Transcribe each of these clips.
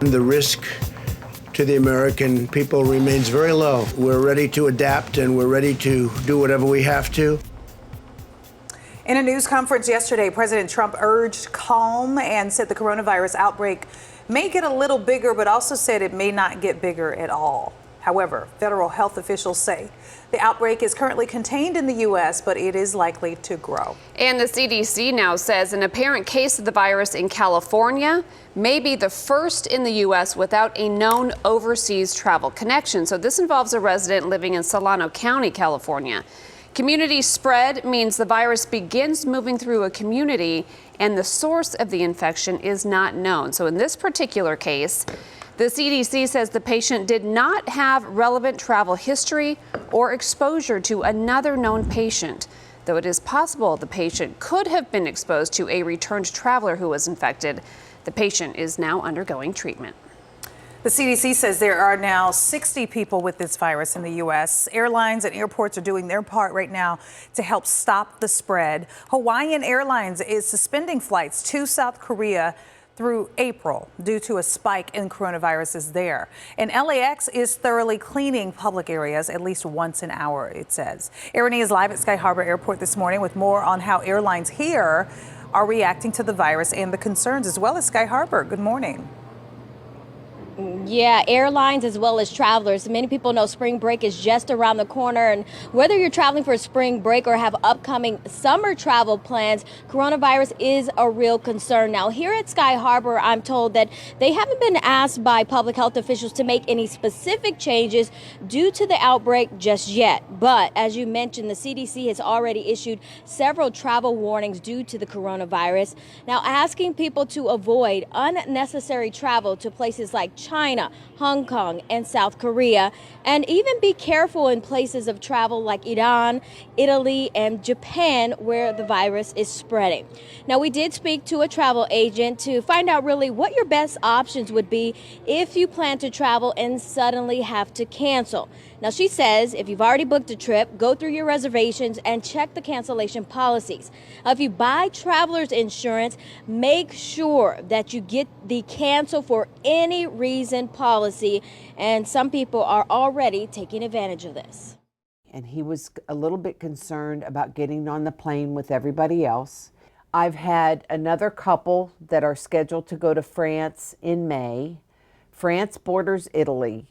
The risk to the American people remains very low. We're ready to adapt and we're ready to do whatever we have to. In a news conference yesterday, President Trump urged calm and said the coronavirus outbreak may get a little bigger, but also said it may not get bigger at all. However, federal health officials say the outbreak is currently contained in the U.S., but it is likely to grow. And the CDC now says an apparent case of the virus in California may be the first in the U.S. without a known overseas travel connection. So this involves a resident living in Solano County, California. Community spread means the virus begins moving through a community and the source of the infection is not known. So in this particular case, the CDC says the patient did not have relevant travel history or exposure to another known patient, though it is possible the patient could have been exposed to a returned traveler who was infected. The patient is now undergoing treatment. The CDC says there are now 60 people with this virus in the U.S. Airlines and airports are doing their part right now to help stop the spread. Hawaiian Airlines is suspending flights to South Korea through April due to a spike in coronaviruses there. And LAX is thoroughly cleaning public areas at least once an hour, it says. Erin is live at Sky Harbor Airport this morning with more on how airlines here are reacting to the virus and the concerns, as well as Sky Harbor. Good morning. Yeah, airlines as well as travelers. Many people know spring break is just around the corner, and whether you're traveling for spring break or have upcoming summer travel plans, coronavirus is a real concern. Now, here at Sky Harbor, I'm told that they haven't been asked by public health officials to make any specific changes due to the outbreak just yet. But as you mentioned, the CDC has already issued several travel warnings due to the coronavirus. Now, asking people to avoid unnecessary travel to places like China, Hong Kong, and South Korea, and even be careful in places of travel like Iran, Italy, and Japan, where the virus is spreading. Now, we did speak to a travel agent to find out really what your best options would be if you plan to travel and suddenly have to cancel. Now, she says if you've already booked a trip, go through your reservations and check the cancellation policies. If you buy traveler's insurance, make sure that you get the cancel for any reason policy. And some people are already taking advantage of this. And he was a little bit concerned about getting on the plane with everybody else. I've had another couple that are scheduled to go to France in May. France borders Italy.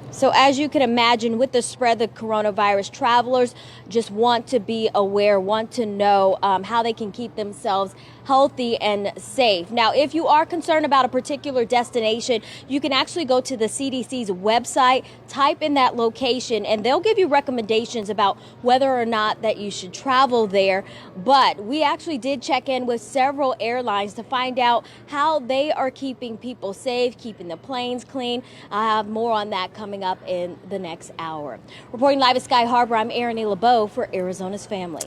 So as you can imagine, with the spread of the coronavirus, travelers just want to be aware, want to know how they can keep themselves healthy and safe. Now, if you are concerned about a particular destination, you can actually go to the CDC's website, type in that location, and they'll give you recommendations about whether or not that you should travel there. But we actually did check in with several airlines to find out how they are keeping people safe, keeping the planes clean. I have more on that coming up in the next hour. Reporting live at Sky Harbor, I'm Erin LeBeau for Arizona's Family.